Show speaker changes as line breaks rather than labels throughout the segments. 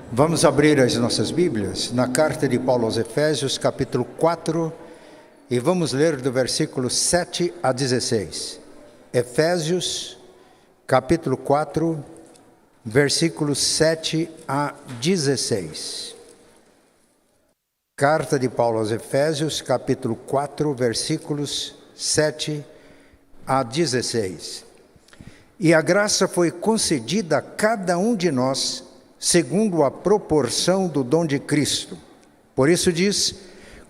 Vamos abrir as nossas Bíblias na carta de Paulo aos Efésios, capítulo 4, e vamos ler do versículo 7 a 16. Efésios, capítulo 4, versículos 7 a 16. Carta de Paulo aos Efésios, capítulo 4, versículos 7 a 16. E a graça foi concedida a cada um de nós, segundo a proporção do dom de Cristo. Por isso diz: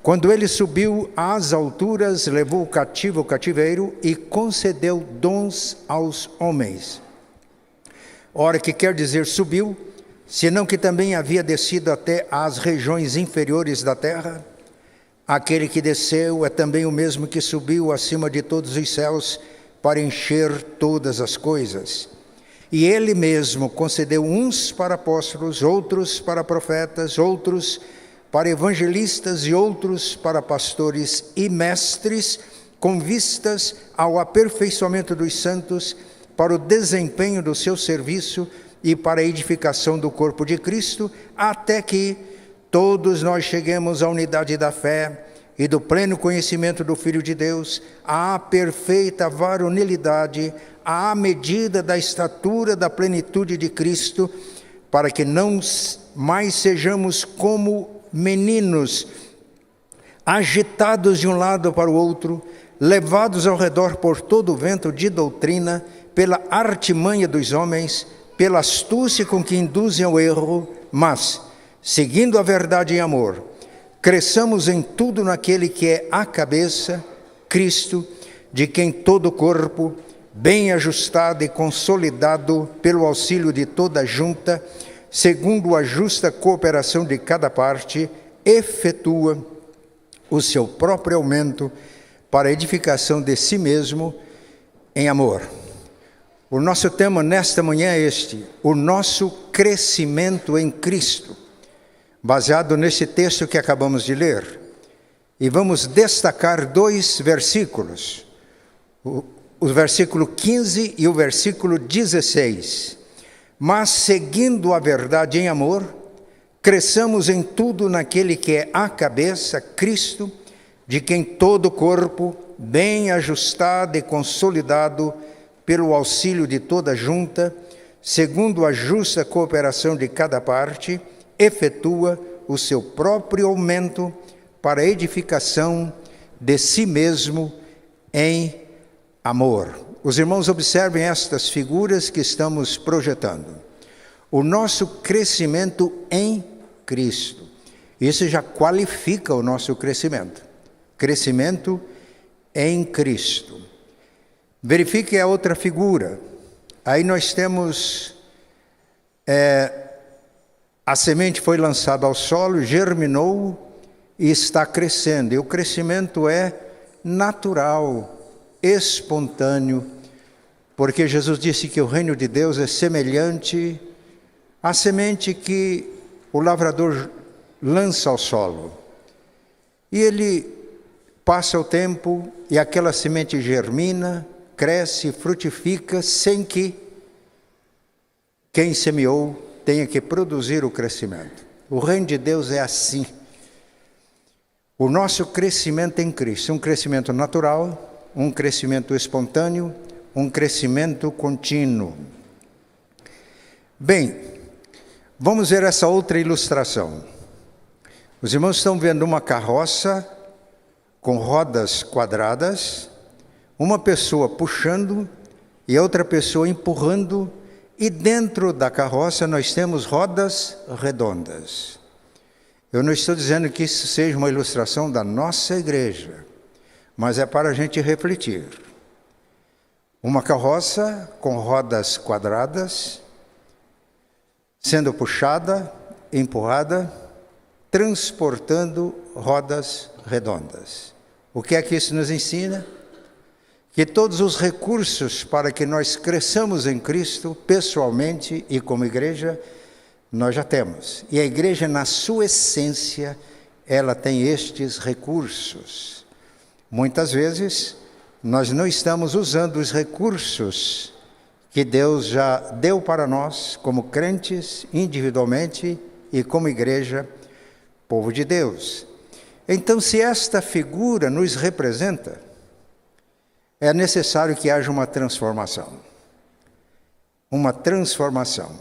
quando ele subiu às alturas, levou o cativo o cativeiro e concedeu dons aos homens. Ora, que quer dizer subiu, senão que também havia descido até às regiões inferiores da terra? Aquele que desceu é também o mesmo que subiu acima de todos os céus para encher todas as coisas. E ele mesmo concedeu uns para apóstolos, outros para profetas, outros para evangelistas e outros para pastores e mestres, com vistas ao aperfeiçoamento dos santos, para o desempenho do seu serviço e para a edificação do corpo de Cristo, até que todos nós cheguemos à unidade da fé e do pleno conhecimento do Filho de Deus, à perfeita varonilidade, à medida da estatura da plenitude de Cristo, para que não mais sejamos como meninos, agitados de um lado para o outro, levados ao redor por todo o vento de doutrina, pela artimanha dos homens, pela astúcia com que induzem ao erro, mas, seguindo a verdade em amor, cresçamos em tudo naquele que é a cabeça, Cristo, de quem todo o corpo, bem ajustado e consolidado pelo auxílio de toda a junta, segundo a justa cooperação de cada parte, efetua o seu próprio aumento para a edificação de si mesmo em amor. O nosso tema nesta manhã é este: o nosso crescimento em Cristo, baseado nesse texto que acabamos de ler. E vamos destacar dois versículos, o versículo 15 e o versículo 16. Mas, seguindo a verdade em amor, cresçamos em tudo naquele que é a cabeça, Cristo, de quem todo o corpo, bem ajustado e consolidado pelo auxílio de toda a junta, segundo a justa cooperação de cada parte, efetua o seu próprio aumento para a edificação de si mesmo em amor. Os irmãos observem estas figuras que estamos projetando. O nosso crescimento em Cristo. Isso já qualifica o nosso crescimento. Crescimento em Cristo. Verifique a outra figura. Aí nós temos a semente foi lançada ao solo, germinou e está crescendo. E o crescimento é natural, espontâneo, porque Jesus disse que o reino de Deus é semelhante à semente que o lavrador lança ao solo. E ele passa o tempo e aquela semente germina, cresce, frutifica, sem que quem semeou tenha que produzir o crescimento. O reino de Deus é assim. O nosso crescimento em Cristo, um crescimento natural, um crescimento espontâneo, um crescimento contínuo. Bem, vamos ver essa outra ilustração. Os irmãos estão vendo uma carroça com rodas quadradas, uma pessoa puxando e outra pessoa empurrando, e dentro da carroça nós temos rodas redondas. Eu não estou dizendo que isso seja uma ilustração da nossa igreja, mas é para a gente refletir. Uma carroça com rodas quadradas, sendo puxada, empurrada, transportando rodas redondas. O que é que isso nos ensina? Que todos os recursos para que nós cresçamos em Cristo, pessoalmente e como igreja, nós já temos. E a igreja, na sua essência, ela tem estes recursos. Muitas vezes, nós não estamos usando os recursos que Deus já deu para nós, como crentes, individualmente e como igreja, povo de Deus. Então, se esta figura nos representa, é necessário que haja uma transformação. Uma transformação.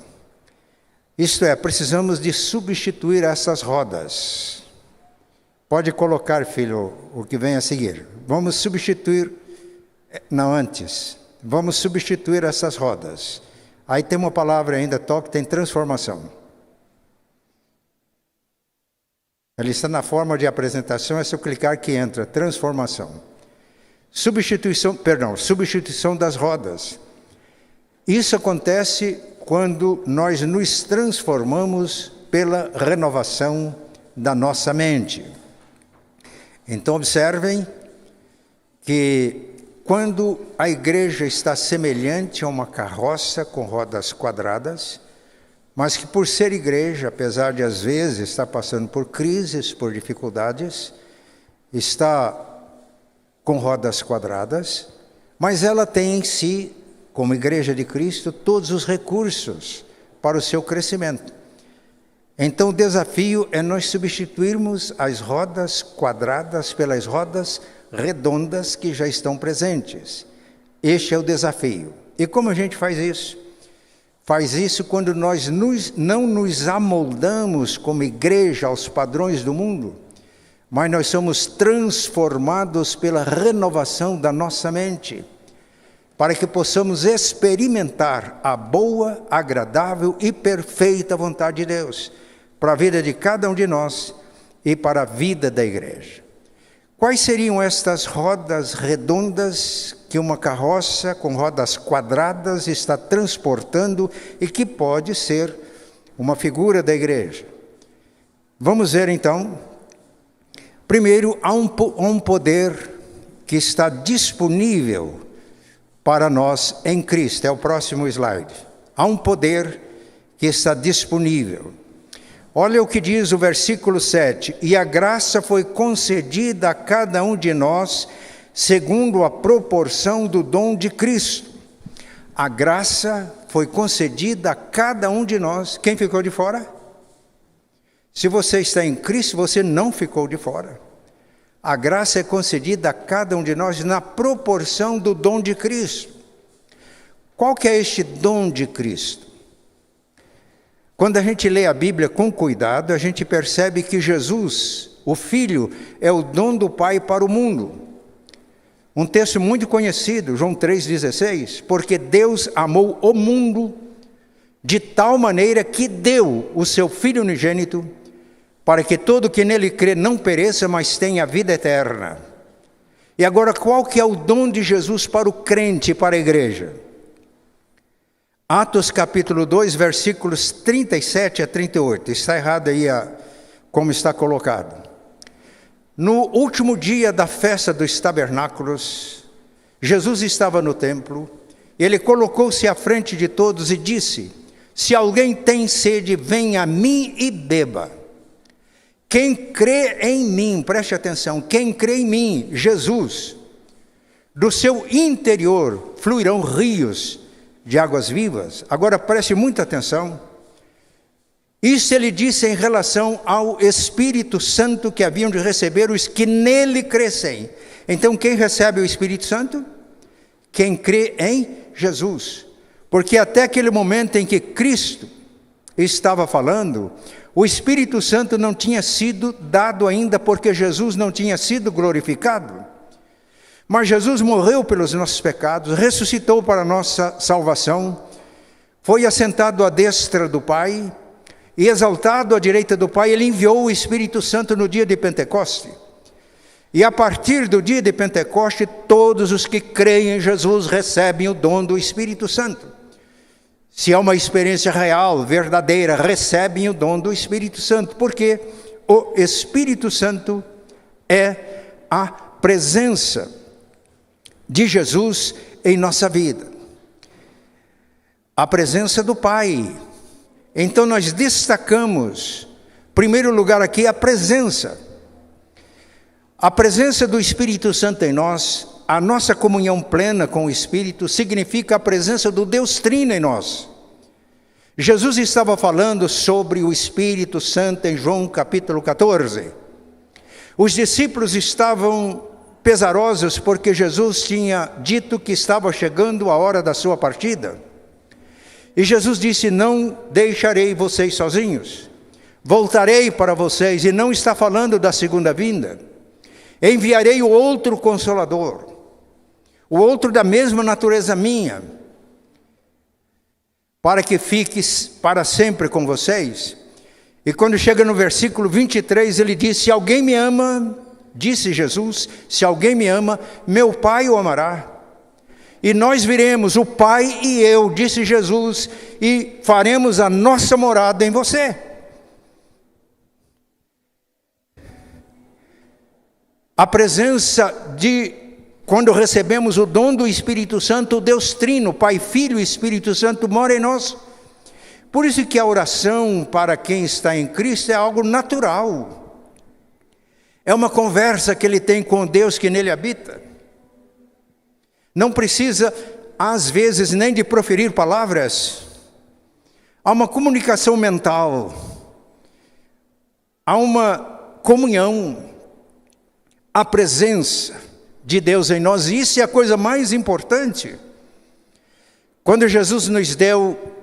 Isto é, precisamos de substituir essas rodas. Pode colocar, filho, o que vem a seguir. Vamos substituir, não antes, vamos substituir essas rodas. Aí tem uma palavra ainda, toque, tem transformação. Ela está na forma de apresentação, é se eu clicar que entra, transformação. Substituição das rodas. Isso acontece quando nós nos transformamos pela renovação da nossa mente. Então observem que quando a igreja está semelhante a uma carroça com rodas quadradas, mas que por ser igreja, apesar de às vezes estar passando por crises, por dificuldades, está com rodas quadradas, mas ela tem em si, como igreja de Cristo, todos os recursos para o seu crescimento. Então o desafio é nós substituirmos as rodas quadradas pelas rodas redondas que já estão presentes. Este é o desafio. E como a gente faz isso? Faz isso quando nós não nos amoldamos como igreja aos padrões do mundo, mas nós somos transformados pela renovação da nossa mente, para que possamos experimentar a boa, agradável e perfeita vontade de Deus, para a vida de cada um de nós e para a vida da igreja. Quais seriam estas rodas redondas que uma carroça com rodas quadradas está transportando e que pode ser uma figura da igreja? Vamos ver então. Primeiro, há um poder que está disponível para nós em Cristo. É o próximo slide. Há um poder que está disponível. Olha o que diz o versículo 7. E a graça foi concedida a cada um de nós, segundo a proporção do dom de Cristo. A graça foi concedida a cada um de nós. Quem ficou de fora? Se você está em Cristo, você não ficou de fora. A graça é concedida a cada um de nós na proporção do dom de Cristo. Qual que é este dom de Cristo? Quando a gente lê a Bíblia com cuidado, a gente percebe que Jesus, o Filho, é o dom do Pai para o mundo. Um texto muito conhecido, João 3,16, porque Deus amou o mundo de tal maneira que deu o seu Filho unigênito, para que todo que nele crê não pereça, mas tenha a vida eterna. E agora, qual que é o dom de Jesus para o crente e para a igreja? Atos capítulo 2, versículos 37 a 38. Está errado aí como está colocado. No último dia da festa dos tabernáculos, Jesus estava no templo, ele colocou-se à frente de todos e disse: se alguém tem sede, venha a mim e beba. Quem crê em mim, preste atenção, quem crê em mim, Jesus, do seu interior fluirão rios de águas vivas. Agora preste muita atenção. Isso ele disse em relação ao Espírito Santo que haviam de receber os que nele crescem. Então quem recebe o Espírito Santo? Quem crê em Jesus. Porque até aquele momento em que Cristo estava falando, o Espírito Santo não tinha sido dado ainda, porque Jesus não tinha sido glorificado. Mas Jesus morreu pelos nossos pecados, ressuscitou para a nossa salvação, foi assentado à destra do Pai, e exaltado à direita do Pai, ele enviou o Espírito Santo no dia de Pentecoste. E a partir do dia de Pentecoste, todos os que creem em Jesus recebem o dom do Espírito Santo. Se é uma experiência real, verdadeira, recebem o dom do Espírito Santo, porque o Espírito Santo é a presença de Jesus em nossa vida. A presença do Pai. Então nós destacamos, em primeiro lugar aqui, a presença. A presença do Espírito Santo em nós, a nossa comunhão plena com o Espírito, significa a presença do Deus Trino em nós. Jesus estava falando sobre o Espírito Santo em João capítulo 14. Os discípulos estavam pesarosos porque Jesus tinha dito que estava chegando a hora da sua partida. E Jesus disse: não deixarei vocês sozinhos, voltarei para vocês. E não está falando da segunda vinda. Enviarei o outro Consolador, o outro da mesma natureza minha, para que fique para sempre com vocês. E quando chega no versículo 23, ele diz: se alguém me ama, disse Jesus, se alguém me ama, meu Pai o amará. E nós viremos, o Pai e eu, disse Jesus, e faremos a nossa morada em você. A presença quando recebemos o dom do Espírito Santo, o Deus Trino, Pai, Filho e Espírito Santo mora em nós. Por isso que a oração para quem está em Cristo é algo natural. É uma conversa que ele tem com Deus que nele habita. Não precisa, às vezes, nem de proferir palavras. Há uma comunicação mental. Há uma comunhão. A presença de Deus em nós. E isso é a coisa mais importante. Quando Jesus nos deu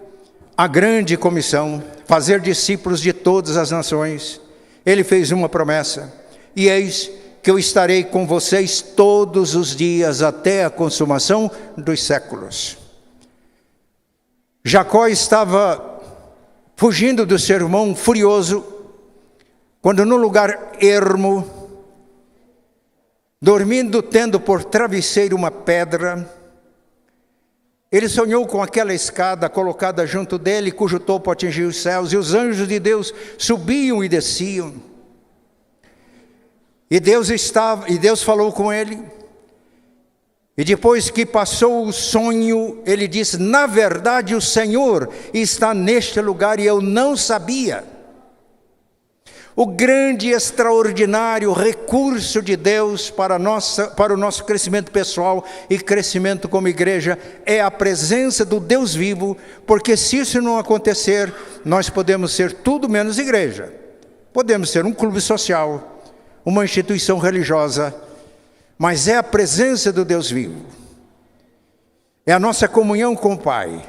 a grande comissão, fazer discípulos de todas as nações, ele fez uma promessa: e eis que eu estarei com vocês todos os dias até a consumação dos séculos. Jacó estava fugindo do seu irmão furioso, quando num lugar ermo, dormindo, tendo por travesseiro uma pedra, ele sonhou com aquela escada colocada junto dele, cujo topo atingia os céus, e os anjos de Deus subiam e desciam. E Deus falou com ele. E depois que passou o sonho, ele disse: na verdade o Senhor está neste lugar e eu não sabia. O grande e extraordinário recurso de Deus para o nosso crescimento pessoal e crescimento como igreja é a presença do Deus vivo, porque se isso não acontecer, nós podemos ser tudo menos igreja. Podemos ser um clube social, uma instituição religiosa, mas é a presença do Deus vivo. É a nossa comunhão com o Pai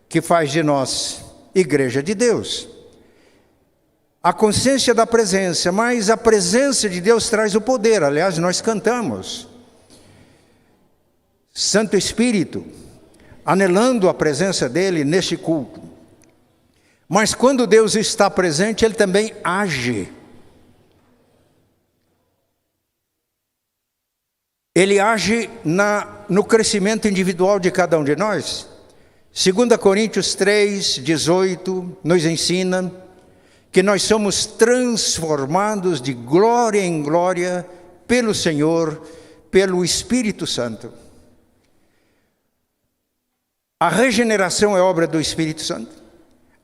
que faz de nós igreja de Deus. A consciência da presença, mas a presença de Deus traz o poder. Aliás, nós cantamos Santo Espírito, anelando a presença dele neste culto. Mas quando Deus está presente, ele também age. Ele age no crescimento individual de cada um de nós. 2 Coríntios 3:18 nos ensina que nós somos transformados de glória em glória pelo Senhor, pelo Espírito Santo. A regeneração é obra do Espírito Santo.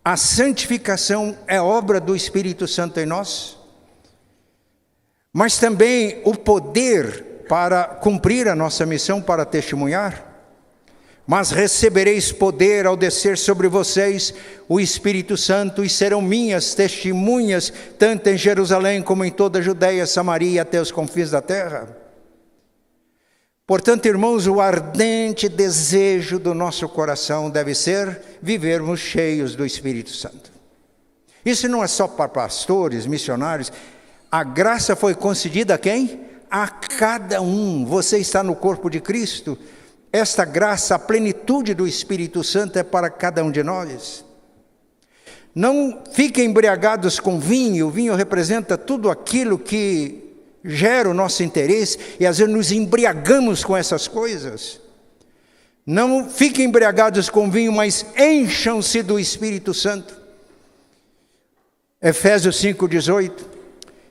A santificação é obra do Espírito Santo em nós. Mas também o poder para cumprir a nossa missão, para testemunhar. Mas recebereis poder ao descer sobre vocês o Espírito Santo, e serão minhas testemunhas, tanto em Jerusalém como em toda a Judeia, Samaria, até os confins da terra. Portanto, irmãos, o ardente desejo do nosso coração deve ser vivermos cheios do Espírito Santo. Isso não é só para pastores, missionários. A graça foi concedida a quem? A cada um. Você está no corpo de Cristo. Esta graça, a plenitude do Espírito Santo é para cada um de nós. Não fiquem embriagados com vinho. O vinho representa tudo aquilo que gera o nosso interesse, e às vezes nos embriagamos com essas coisas. Não fiquem embriagados com vinho, mas encham-se do Espírito Santo. Efésios 5:18.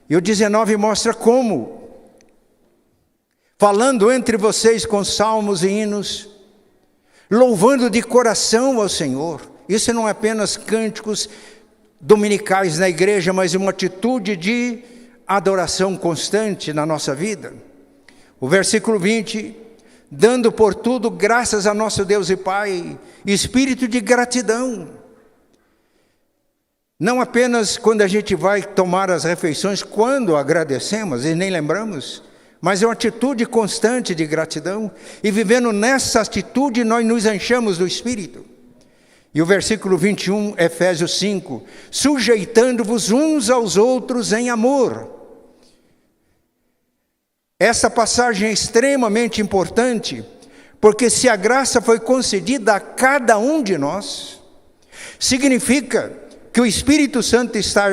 E o 19 mostra como. Falando entre vocês com salmos e hinos, louvando de coração ao Senhor. Isso não é apenas cânticos dominicais na igreja, mas uma atitude de adoração constante na nossa vida. O versículo 20, dando por tudo graças a nosso Deus e Pai, espírito de gratidão. Não apenas quando a gente vai tomar as refeições, quando agradecemos e nem lembramos, mas é uma atitude constante de gratidão. E vivendo nessa atitude, nós nos enchemos do Espírito. E o versículo 21, Efésios 5, sujeitando-vos uns aos outros em amor. Essa passagem é extremamente importante, porque se a graça foi concedida a cada um de nós, significa que o Espírito Santo está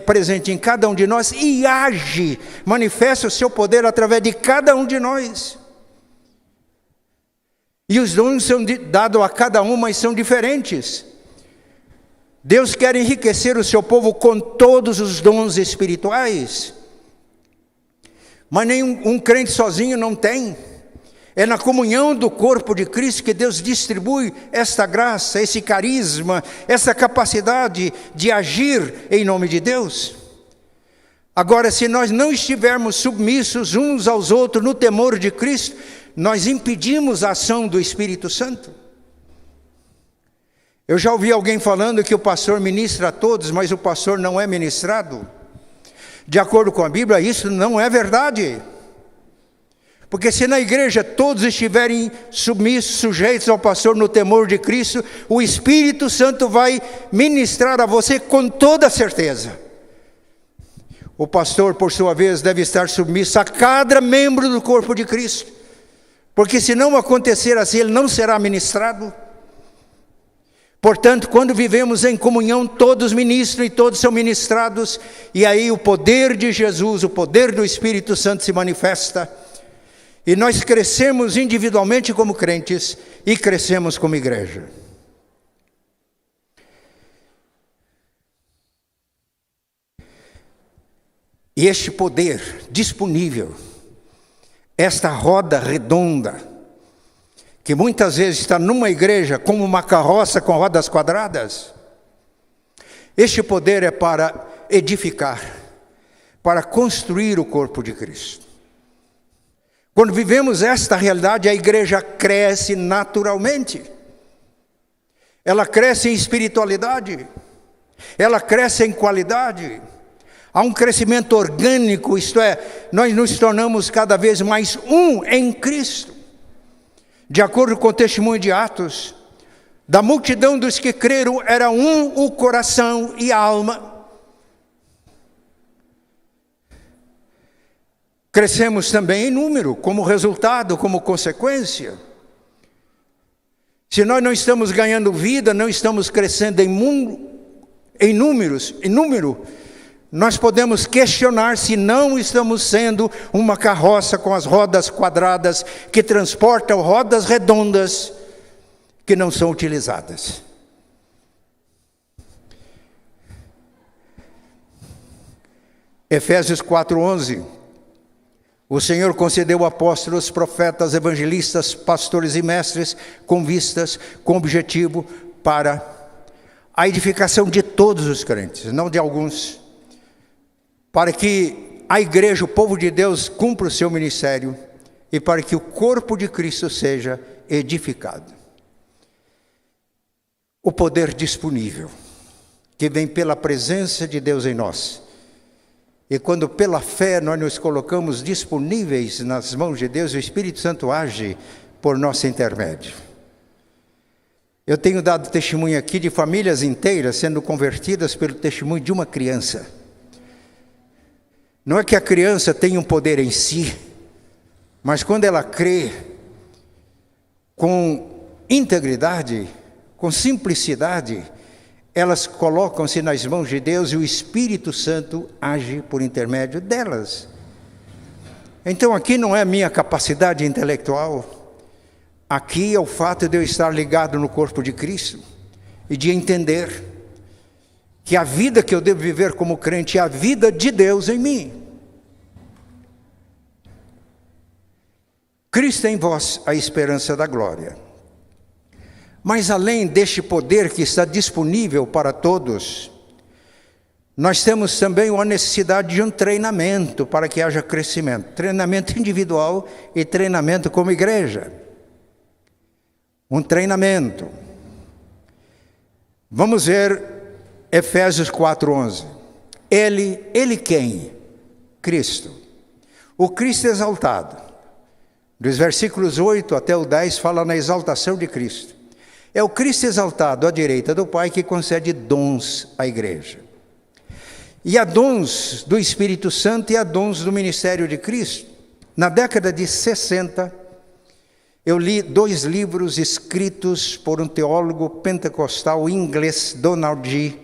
presente em cada um de nós e age, manifesta o seu poder através de cada um de nós. E os dons são dados a cada um, mas são diferentes. Deus quer enriquecer o seu povo com todos os dons espirituais, mas nenhum crente sozinho não tem. É na comunhão do corpo de Cristo que Deus distribui esta graça, esse carisma, essa capacidade de agir em nome de Deus. Agora, se nós não estivermos submissos uns aos outros no temor de Cristo, nós impedimos a ação do Espírito Santo. Eu já ouvi alguém falando que o pastor ministra a todos, mas o pastor não é ministrado. De acordo com a Bíblia, isso não é verdade. Porque se na igreja todos estiverem submissos, sujeitos ao pastor no temor de Cristo, o Espírito Santo vai ministrar a você com toda certeza. O pastor, por sua vez, deve estar submisso a cada membro do corpo de Cristo. Porque se não acontecer assim, ele não será ministrado. Portanto, quando vivemos em comunhão, todos ministram e todos são ministrados. E aí o poder de Jesus, o poder do Espírito Santo se manifesta. E nós crescemos individualmente como crentes e crescemos como igreja. E este poder disponível, esta roda redonda, que muitas vezes está numa igreja como uma carroça com rodas quadradas, este poder é para edificar, para construir o corpo de Cristo. Quando vivemos esta realidade, a igreja cresce naturalmente. Ela cresce em espiritualidade. Ela cresce em qualidade. Há um crescimento orgânico, isto é, nós nos tornamos cada vez mais um em Cristo. De acordo com o testemunho de Atos, da multidão dos que creram, era um o coração e a alma. Crescemos também em número, como resultado, como consequência. Se nós não estamos ganhando vida, não estamos crescendo em número, nós podemos questionar se não estamos sendo uma carroça com as rodas quadradas que transportam rodas redondas que não são utilizadas. Efésios 4:11. O Senhor concedeu apóstolos, profetas, evangelistas, pastores e mestres com vistas, com objetivo para a edificação de todos os crentes, não de alguns, para que a igreja, o povo de Deus, cumpra o seu ministério e para que o corpo de Cristo seja edificado. O poder disponível, que vem pela presença de Deus em nós. E quando pela fé nós nos colocamos disponíveis nas mãos de Deus, o Espírito Santo age por nosso intermédio. Eu tenho dado testemunho aqui de famílias inteiras sendo convertidas pelo testemunho de uma criança. Não é que a criança tenha um poder em si, mas quando ela crê com integridade, com simplicidade, elas colocam-se nas mãos de Deus e o Espírito Santo age por intermédio delas. Então aqui não é a minha capacidade intelectual, aqui é o fato de eu estar ligado no corpo de Cristo e de entender que a vida que eu devo viver como crente é a vida de Deus em mim. Cristo em vós, a esperança da glória. Mas além deste poder que está disponível para todos, nós temos também uma necessidade de um treinamento para que haja crescimento. Treinamento individual e treinamento como igreja. Um treinamento. Vamos ver Efésios 4:11. Ele quem? Cristo. O Cristo exaltado. Dos versículos 8 até o 10 fala na exaltação de Cristo. É o Cristo exaltado à direita do Pai que concede dons à igreja. E há dons do Espírito Santo e há dons do ministério de Cristo. Na década de 60, eu li 2 livros escritos por um teólogo pentecostal inglês, Donald G.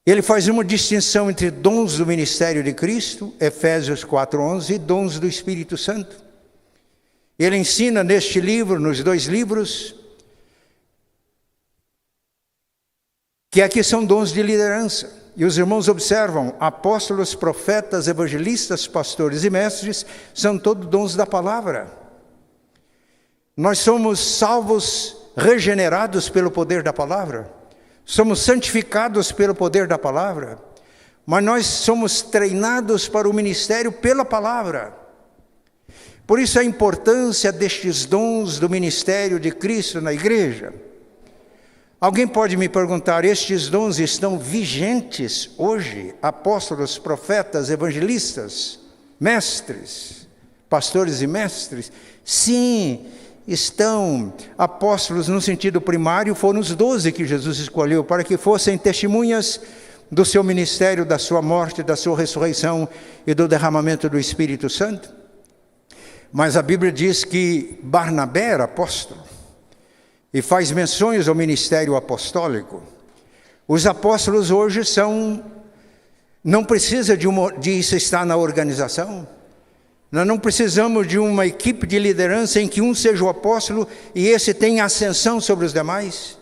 Ele faz uma distinção entre dons do ministério de Cristo, Efésios 4:11, e dons do Espírito Santo. Ele ensina neste livro, nos 2 livros, que aqui são dons de liderança. E os irmãos observam, apóstolos, profetas, evangelistas, pastores e mestres, são todos dons da palavra. Nós somos salvos, regenerados pelo poder da palavra. Somos santificados pelo poder da palavra. Mas nós somos treinados para o ministério pela palavra. Por isso a importância destes dons do ministério de Cristo na igreja. Alguém pode me perguntar, estes dons estão vigentes hoje? Apóstolos, profetas, evangelistas, mestres, pastores e mestres? Sim, estão. Apóstolos no sentido primário foram os 12 que Jesus escolheu para que fossem testemunhas do seu ministério, da sua morte, da sua ressurreição e do derramamento do Espírito Santo. Mas a Bíblia diz que Barnabé era apóstolo e faz menções ao ministério apostólico. Os apóstolos hoje não precisa de isso estar na organização. Nós não precisamos de uma equipe de liderança em que um seja o apóstolo e esse tenha ascensão sobre os demais.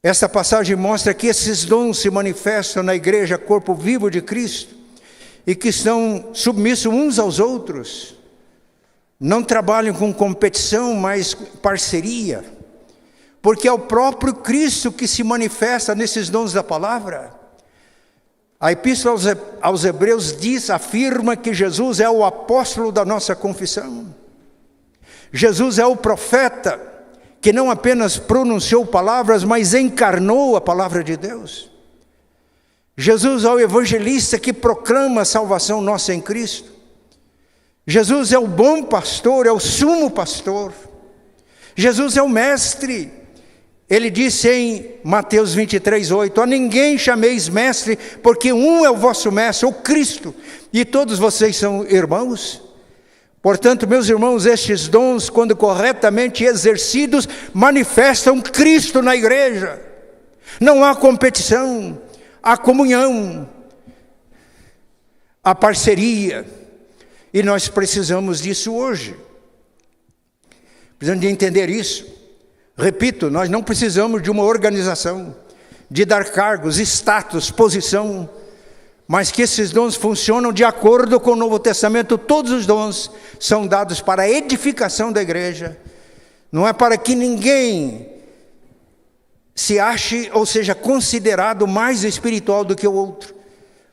Esta passagem mostra que esses dons se manifestam na igreja, corpo vivo de Cristo, e que estão submissos uns aos outros. Não trabalham com competição, mas parceria. Porque é o próprio Cristo que se manifesta nesses dons da palavra. A Epístola aos Hebreus afirma que Jesus é o apóstolo da nossa confissão. Jesus é o profeta que não apenas pronunciou palavras, mas encarnou a palavra de Deus. Jesus é o evangelista que proclama a salvação nossa em Cristo. Jesus é o bom pastor, é o sumo pastor. Jesus é o mestre. Ele disse em Mateus 23:8, a ninguém chameis mestre, porque um é o vosso mestre, o Cristo, e todos vocês são irmãos. Portanto, meus irmãos, estes dons, quando corretamente exercidos, manifestam Cristo na igreja. Não há competição, há comunhão, há parceria. E nós precisamos disso hoje. Precisamos de entender isso. Repito, nós não precisamos de uma organização, de dar cargos, status, posição, mas que esses dons funcionam de acordo com o Novo Testamento. Todos os dons são dados para a edificação da igreja. Não é para que ninguém se ache ou seja considerado mais espiritual do que o outro,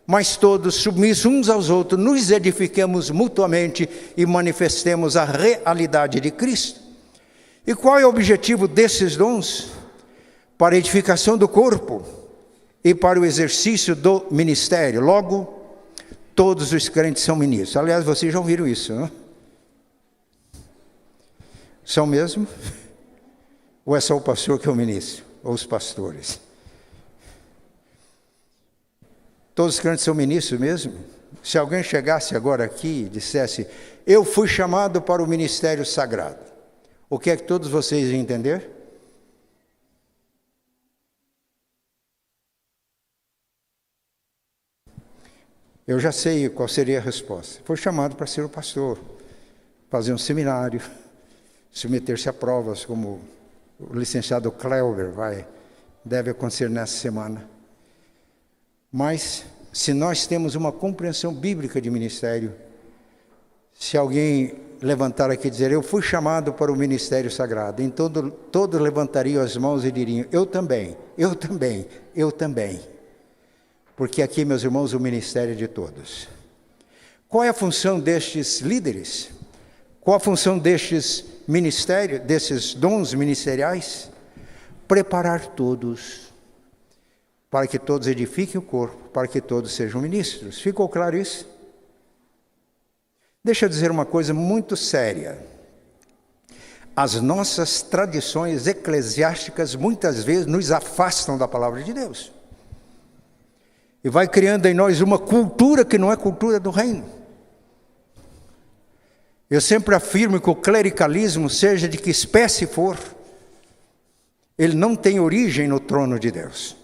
mas todos submissos uns aos outros, nos edifiquemos mutuamente e manifestemos a realidade de Cristo. E qual é o objetivo desses dons? Para a edificação do corpo e para o exercício do ministério. Logo, todos os crentes são ministros. Aliás, vocês já ouviram isso, não? São mesmo? Ou é só o pastor que é o ministro? Ou os pastores? Todos os crentes são ministros mesmo? Se alguém chegasse agora aqui e dissesse, eu fui chamado para o ministério sagrado, o que é que todos vocês iam entender? Eu já sei qual seria a resposta. Foi chamado para ser o pastor, fazer um seminário, submeter-se a provas, como o licenciado Cleuber deve acontecer nessa semana. Mas, se nós temos uma compreensão bíblica de ministério, se alguém levantar aqui e dizer, eu fui chamado para o ministério sagrado, então todos levantariam as mãos e diriam, eu também, eu também, eu também. Porque aqui, meus irmãos, o ministério é de todos. Qual é a função destes líderes? Qual a função destes ministérios, desses dons ministeriais? preparar todos, para que todos edifiquem o corpo, para que todos sejam ministros. Ficou claro isso? Deixa eu dizer uma coisa muito séria. As nossas tradições eclesiásticas muitas vezes nos afastam da palavra de Deus. E vai criando em nós uma cultura que não é cultura do reino. Eu sempre afirmo que o clericalismo, seja de que espécie for, ele não tem origem no trono de Deus.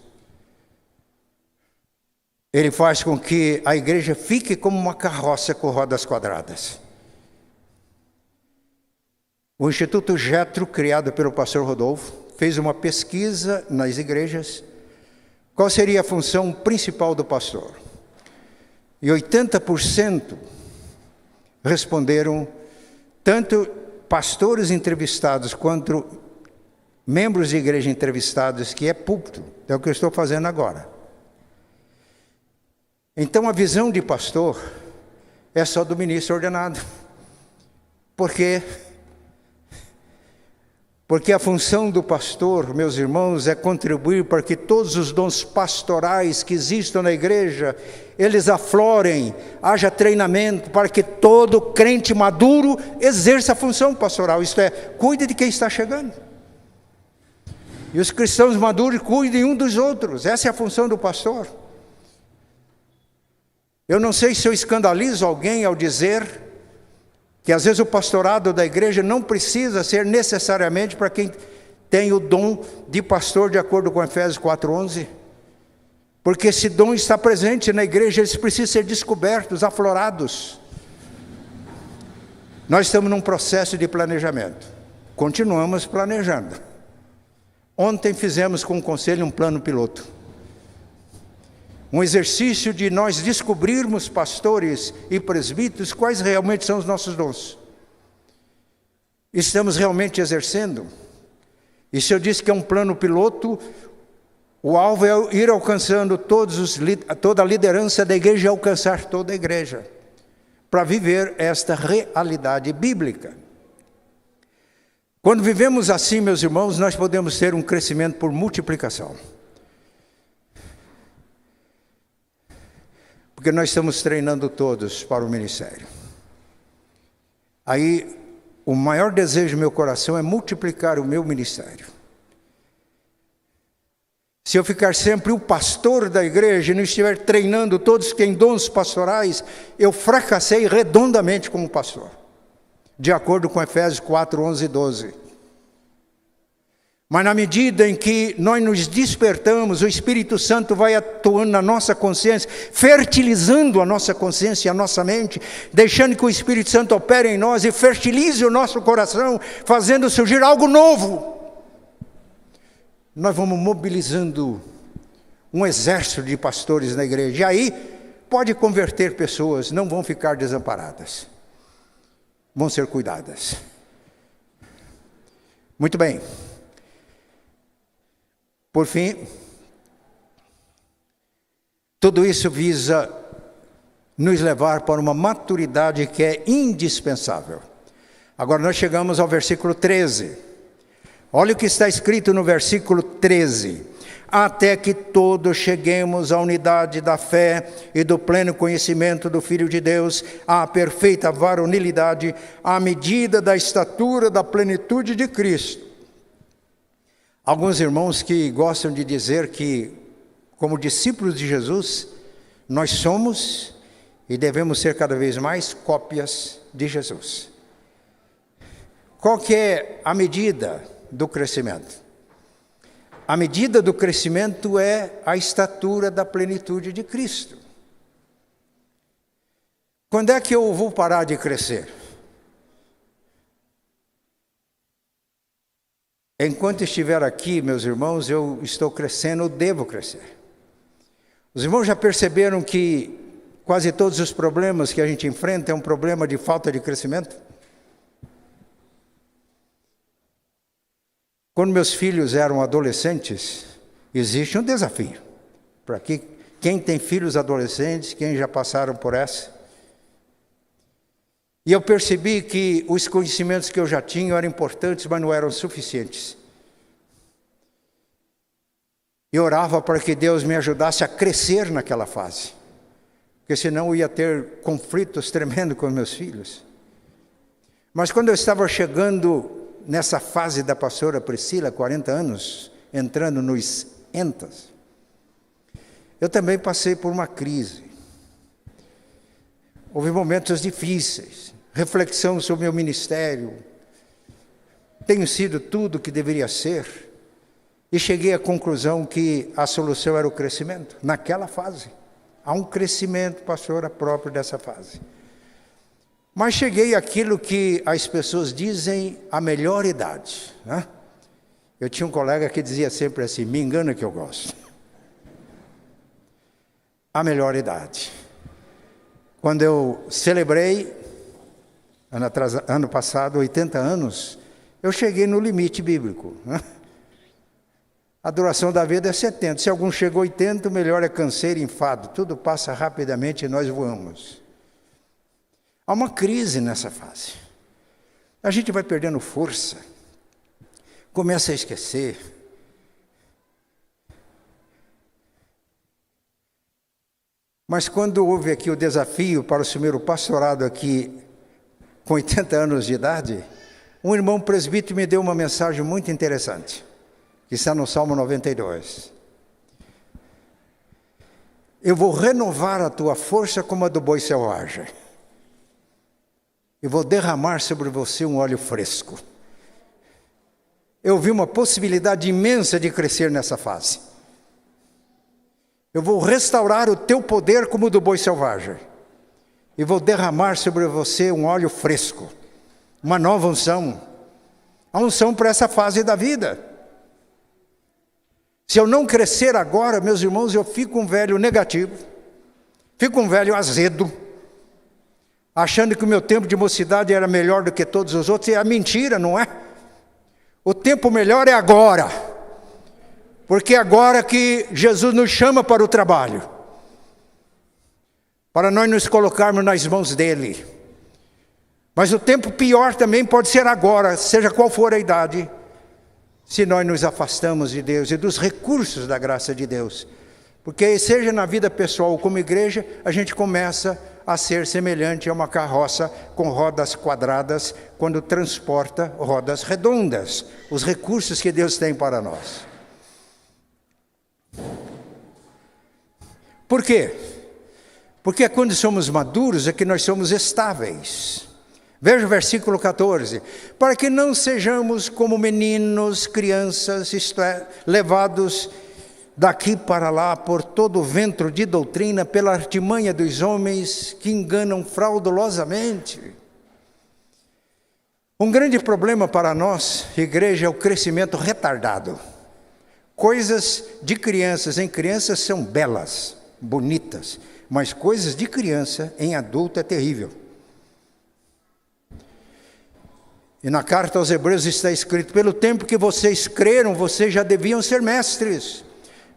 Ele faz com que a igreja fique como uma carroça com rodas quadradas. O Instituto Jetro, criado pelo pastor Rodolfo, fez uma pesquisa nas igrejas. Qual seria a função principal do pastor? E 80% responderam, tanto pastores entrevistados quanto membros de igreja entrevistados, que é púlpito. É o que eu estou fazendo agora. Então a visão de pastor é só do ministro ordenado. Por quê? Porque a função do pastor, meus irmãos, é contribuir para que todos os dons pastorais que existam na igreja, eles aflorem, haja treinamento para que todo crente maduro exerça a função pastoral. Isto é, cuide de quem está chegando. E os cristãos maduros cuidem um dos outros. Essa é a função do pastor. Eu não sei se eu escandalizo alguém ao dizer que às vezes o pastorado da igreja não precisa ser necessariamente para quem tem o dom de pastor, de acordo com Efésios 4:11. Porque esse dom está presente na igreja, eles precisam ser descobertos, aflorados. Nós estamos num processo de planejamento. Continuamos planejando. Ontem fizemos com o conselho um plano piloto. Um exercício de nós descobrirmos, pastores e presbíteros, quais realmente são os nossos dons. Estamos realmente exercendo? E se eu disse que é um plano piloto, o alvo é ir alcançando toda a liderança da igreja e alcançar toda a igreja, para viver esta realidade bíblica. Quando vivemos assim, meus irmãos, nós podemos ter um crescimento por multiplicação. Porque nós estamos treinando todos para o ministério. Aí, o maior desejo do meu coração é multiplicar o meu ministério. Se eu ficar sempre o pastor da igreja e não estiver treinando todos que têm dons pastorais, eu fracassei redondamente como pastor. De acordo com Efésios 4:11 e 12. Mas na medida em que nós nos despertamos, o Espírito Santo vai atuando na nossa consciência, fertilizando a nossa consciência e a nossa mente, deixando que o Espírito Santo opere em nós e fertilize o nosso coração, fazendo surgir algo novo. Nós vamos mobilizando um exército de pastores na igreja. E aí pode converter pessoas, não vão ficar desamparadas. Vão ser cuidadas. Muito bem. Por fim, tudo isso visa nos levar para uma maturidade que é indispensável. Agora nós chegamos ao versículo 13. Olha o que está escrito no versículo 13. Até que todos cheguemos à unidade da fé e do pleno conhecimento do Filho de Deus, à perfeita varonilidade, à medida da estatura da plenitude de Cristo. Alguns irmãos que gostam de dizer que, como discípulos de Jesus, nós somos e devemos ser cada vez mais cópias de Jesus. Qual que é a medida do crescimento? A medida do crescimento é a estatura da plenitude de Cristo. Quando é que eu vou parar de crescer? Enquanto estiver aqui, meus irmãos, eu estou crescendo, eu devo crescer. Os irmãos já perceberam que quase todos os problemas que a gente enfrenta é um problema de falta de crescimento? Quando meus filhos eram adolescentes, existe um desafio. Para quem tem filhos adolescentes, quem já passaram por essa. E eu percebi que os conhecimentos que eu já tinha eram importantes, mas não eram suficientes. E orava para que Deus me ajudasse a crescer naquela fase. Porque senão eu ia ter conflitos tremendos com meus filhos. Mas quando eu estava chegando nessa fase da pastora Priscila, 40 anos, entrando nos entas, eu também passei por uma crise. Houve momentos difíceis, reflexão sobre o meu ministério. Tenho sido tudo o que deveria ser. E cheguei à conclusão que a solução era o crescimento, naquela fase. Há um crescimento, pastora, próprio dessa fase. Mas cheguei àquilo que as pessoas dizem a melhor idade, né? Eu tinha um colega que dizia sempre assim, me engana que eu gosto. A melhor idade. Quando eu celebrei, ano passado, 80 anos, eu cheguei no limite bíblico, né? A duração da vida é 70. Se algum chegou a 80, o melhor é canseiro e enfado. Tudo passa rapidamente e nós voamos. Há uma crise nessa fase. A gente vai perdendo força. Começa a esquecer. Mas quando houve aqui o desafio para assumir o pastorado aqui com 80 anos de idade, um irmão presbítero me deu uma mensagem muito interessante, que está no Salmo 92. Eu vou renovar a tua força como a do boi selvagem. Eu vou derramar sobre você um óleo fresco. Eu vi uma possibilidade imensa de crescer nessa fase. Eu vou restaurar o teu poder como o do boi selvagem. E vou derramar sobre você um óleo fresco. Uma nova unção. A unção para essa fase da vida. Se eu não crescer agora, meus irmãos, eu fico um velho negativo. Fico um velho azedo. Achando que o meu tempo de mocidade era melhor do que todos os outros. E é mentira, não é? O tempo melhor é agora. Porque é agora que Jesus nos chama para o trabalho. Para nós nos colocarmos nas mãos dele. Mas o tempo pior também pode ser agora, seja qual for a idade. Se nós nos afastamos de Deus e dos recursos da graça de Deus. Porque seja na vida pessoal ou como igreja, a gente começa a ser semelhante a uma carroça com rodas quadradas, quando transporta rodas redondas. Os recursos que Deus tem para nós. Por quê? Porque quando somos maduros é que nós somos estáveis. Veja o versículo 14. Para que não sejamos como meninos, crianças, isto é, levados daqui para lá por todo o vento de doutrina, pela artimanha dos homens que enganam fraudulosamente. Um grande problema para nós, igreja, é o crescimento retardado. Coisas de crianças em crianças são belas, bonitas, mas coisas de criança em adulto é terrível. E na carta aos Hebreus está escrito, pelo tempo que vocês creram, vocês já deviam ser mestres.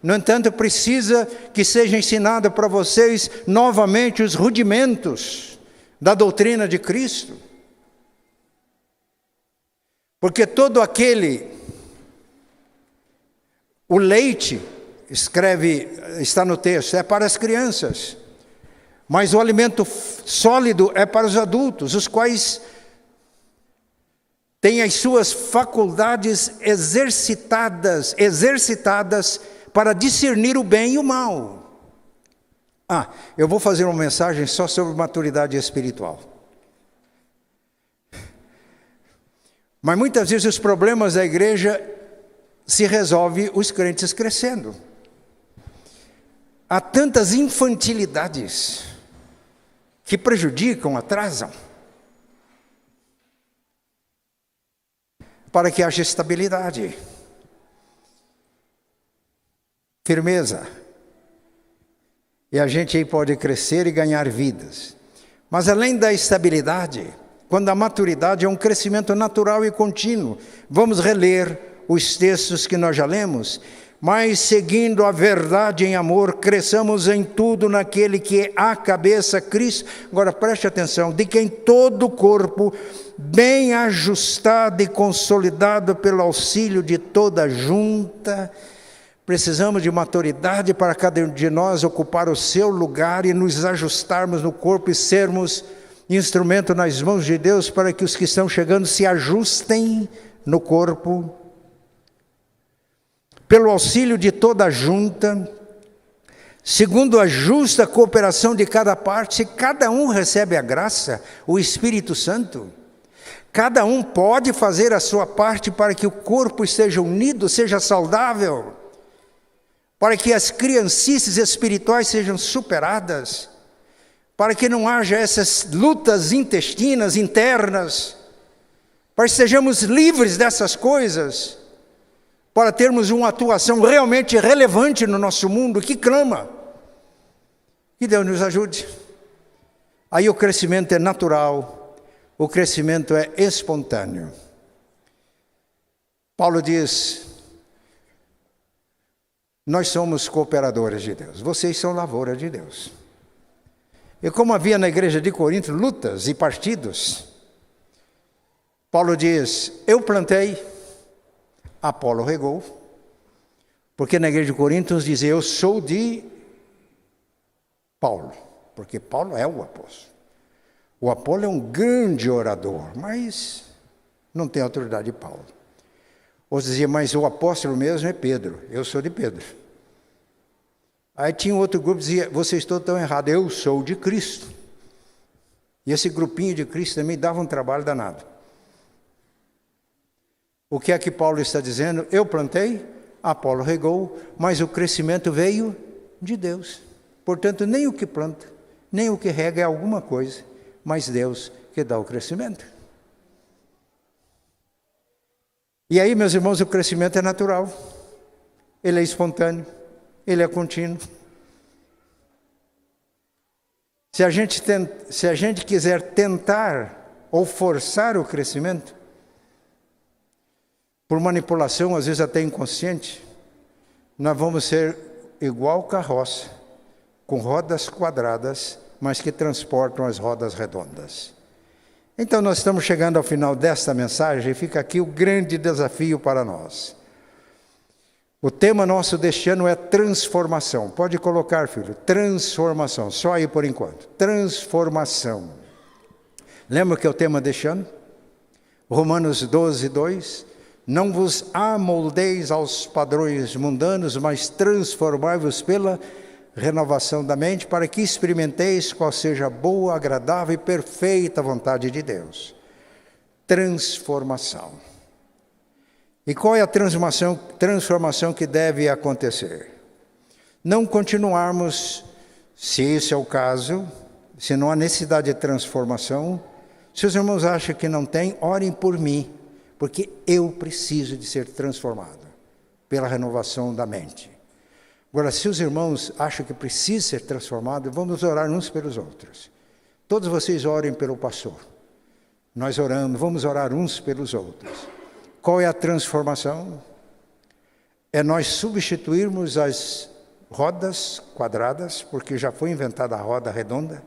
No entanto, precisa que seja ensinado para vocês novamente os rudimentos da doutrina de Cristo. Porque todo aquele, o leite, está no texto, é para as crianças. Mas o alimento sólido é para os adultos, os quais têm as suas faculdades exercitadas para discernir o bem e o mal. Eu vou fazer uma mensagem só sobre maturidade espiritual. Mas muitas vezes os problemas da igreja se resolvem os crentes crescendo. Há tantas infantilidades que prejudicam, atrasam. Para que haja estabilidade. Firmeza. E a gente aí pode crescer e ganhar vidas. Mas além da estabilidade, quando a maturidade é um crescimento natural e contínuo. Vamos reler os textos que nós já lemos. Mas seguindo a verdade em amor, cresçamos em tudo naquele que é a cabeça, Cristo. Agora preste atenção, de quem todo o corpo, bem ajustado e consolidado pelo auxílio de toda junta, Precisamos de maturidade para cada um de nós ocupar o seu lugar e nos ajustarmos no corpo e sermos instrumento nas mãos de Deus para que os que estão chegando se ajustem no corpo. Pelo auxílio de toda a junta, segundo a justa cooperação de cada parte, se cada um recebe a graça, o Espírito Santo, cada um pode fazer a sua parte para que o corpo esteja unido, seja saudável, para que as criancices espirituais sejam superadas, para que não haja essas lutas intestinas, internas, para que sejamos livres dessas coisas, para termos uma atuação realmente relevante no nosso mundo que clama. Que Deus nos ajude. Aí o crescimento é natural, o crescimento é espontâneo. Paulo diz: nós somos cooperadores de Deus, vocês são lavoura de Deus. E como havia na igreja de Corinto lutas e partidos, Paulo diz: eu plantei, Apolo regou, porque na igreja de Corinto nos dizia: eu sou de Paulo, porque Paulo é o apóstolo. O Apolo é um grande orador, mas não tem a autoridade de Paulo. Outros diziam: mas o apóstolo mesmo é Pedro, eu sou de Pedro. Aí tinha outro grupo que dizia: vocês todos estão errados, eu sou de Cristo. E esse grupinho de Cristo também dava um trabalho danado. O que é que Paulo está dizendo? Eu plantei, Apolo regou, mas o crescimento veio de Deus. Portanto, nem o que planta, nem o que rega é alguma coisa, mas Deus que dá o crescimento. E aí, meus irmãos, o crescimento é natural, ele é espontâneo, ele é contínuo. Se a gente quiser tentar ou forçar o crescimento, por manipulação, às vezes até inconsciente, nós vamos ser igual carroça, com rodas quadradas, mas que transportam as rodas redondas. Então nós estamos chegando ao final desta mensagem e fica aqui o grande desafio para nós. O tema nosso deste ano é transformação. Pode colocar, filho, transformação, só aí por enquanto. Transformação. Lembra que é o tema deste ano? Romanos 12, 2. Não vos amoldeis aos padrões mundanos, mas transformai-vos pela renovação da mente, para que experimenteis qual seja a boa, agradável e perfeita vontade de Deus. Transformação. E qual é a transformação que deve acontecer? Não continuarmos, se esse é o caso, se não há necessidade de transformação, se os irmãos acham que não tem, orem por mim, porque eu preciso de ser transformado pela renovação da mente. Agora, se os irmãos acham que precisa ser transformado, vamos orar uns pelos outros. Todos vocês orem pelo pastor. Nós oramos, vamos orar uns pelos outros. Qual é a transformação? É nós substituirmos as rodas quadradas, porque já foi inventada a roda redonda,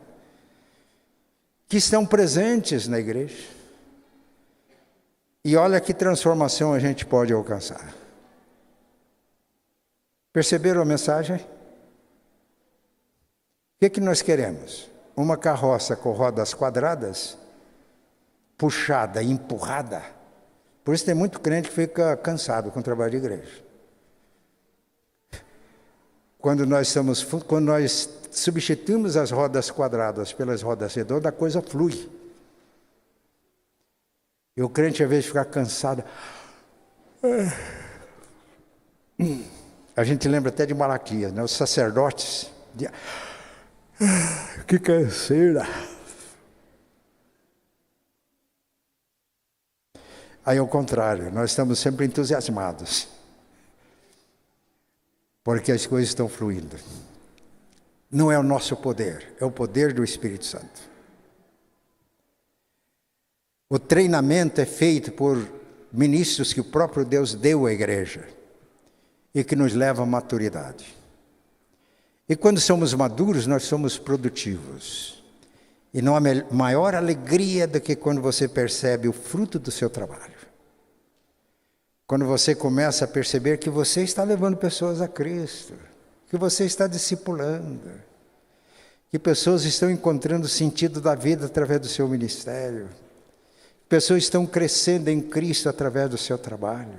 que estão presentes na igreja. E olha que transformação a gente pode alcançar. Perceberam a mensagem? O que nós queremos? Uma carroça com rodas quadradas, puxada, empurrada. Por isso tem muito crente que fica cansado com o trabalho de igreja. Quando nós substituímos as rodas quadradas pelas rodas redondas, a coisa flui. E o crente, às vezes, fica cansado. A gente lembra até de Malaquias, né? Os sacerdotes. Que canseira! Aí, ao contrário, nós estamos sempre entusiasmados, porque as coisas estão fluindo. Não é o nosso poder, é o poder do Espírito Santo. O treinamento é feito por ministros que o próprio Deus deu à igreja e que nos leva à maturidade. E quando somos maduros, nós somos produtivos. E não há maior alegria do que quando você percebe o fruto do seu trabalho. Quando você começa a perceber que você está levando pessoas a Cristo, que você está discipulando, que pessoas estão encontrando o sentido da vida através do seu ministério, pessoas estão crescendo em Cristo através do seu trabalho,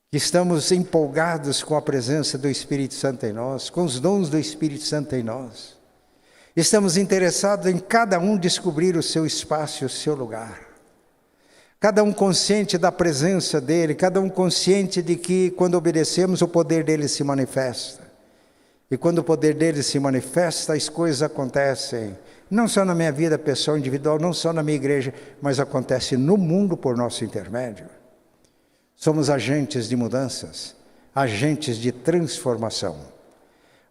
que estamos empolgados com a presença do Espírito Santo em nós, com os dons do Espírito Santo em nós. Estamos interessados em cada um descobrir o seu espaço e o seu lugar. Cada um consciente da presença dEle, cada um consciente de que quando obedecemos o poder dEle se manifesta. E quando o poder dEle se manifesta, as coisas acontecem, não só na minha vida pessoal, individual, não só na minha igreja, mas acontece no mundo por nosso intermédio. Somos agentes de mudanças, agentes de transformação,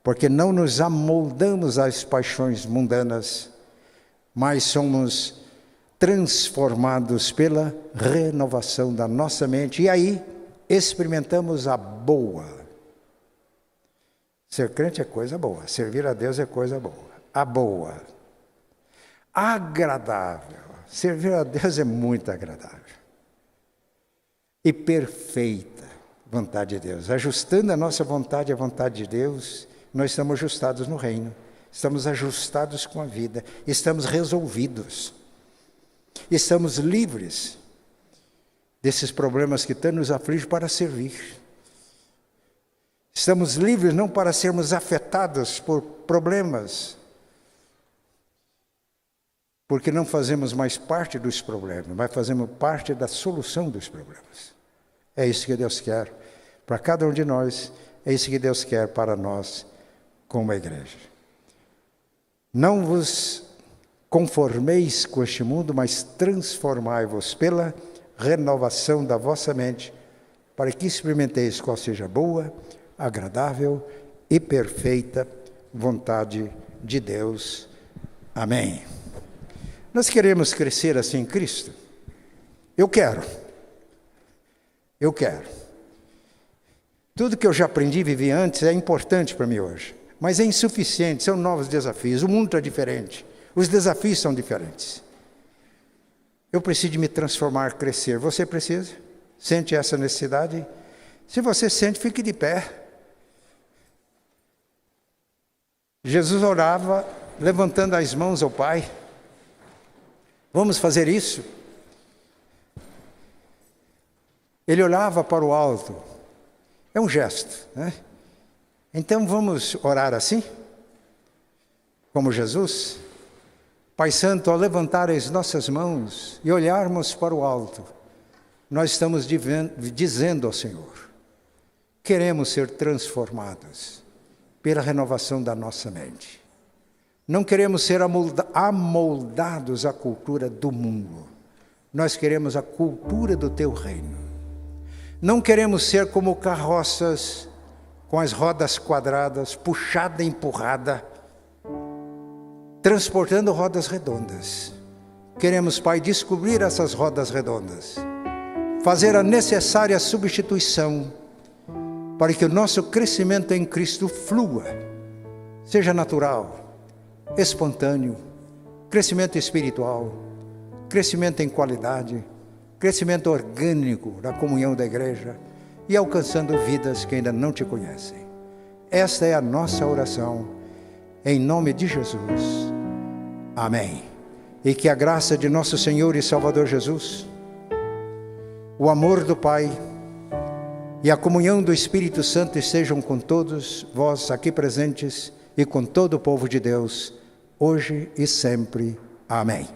porque não nos amoldamos às paixões mundanas, mas somos transformados pela renovação da nossa mente. E aí, experimentamos a boa. Ser crente é coisa boa, servir a Deus é coisa boa. A boa. Agradável. Servir a Deus é muito agradável. E perfeita vontade de Deus. Ajustando a nossa vontade à vontade de Deus, nós estamos ajustados no reino. Estamos ajustados com a vida. Estamos resolvidos. Estamos livres desses problemas que tanto nos afligem para servir. Estamos livres não para sermos afetados por problemas, porque não fazemos mais parte dos problemas, mas fazemos parte da solução dos problemas. É isso que Deus quer para cada um de nós, é isso que Deus quer para nós como igreja. Não vos conformeis com este mundo, mas transformai-vos pela renovação da vossa mente, para que experimenteis qual seja a boa, agradável e perfeita vontade de Deus. Amém. Nós queremos crescer assim em Cristo? Eu quero. Tudo que eu já aprendi e vivi antes é importante para mim hoje, mas é insuficiente, são novos desafios, o mundo está diferente. Os desafios são diferentes. Eu preciso de me transformar, crescer. Você precisa? Sente essa necessidade? Se você sente, fique de pé. Jesus orava levantando as mãos ao Pai. Vamos fazer isso? Ele olhava para o alto. É um gesto, né? Então vamos orar assim? Como Jesus? Pai Santo, ao levantar as nossas mãos e olharmos para o alto, nós estamos dizendo ao Senhor, queremos ser transformados pela renovação da nossa mente. Não queremos ser amoldados à cultura do mundo. Nós queremos a cultura do Teu reino. Não queremos ser como carroças com as rodas quadradas, puxada e empurrada, transportando rodas redondas. Queremos, Pai, descobrir essas rodas redondas, fazer a necessária substituição para que o nosso crescimento em Cristo flua, seja natural, espontâneo, crescimento espiritual, crescimento em qualidade, crescimento orgânico da comunhão da igreja e alcançando vidas que ainda não Te conhecem. Esta é a nossa oração, em nome de Jesus. Amém. E que a graça de nosso Senhor e Salvador Jesus, o amor do Pai e a comunhão do Espírito Santo estejam com todos vós aqui presentes e com todo o povo de Deus, hoje e sempre. Amém.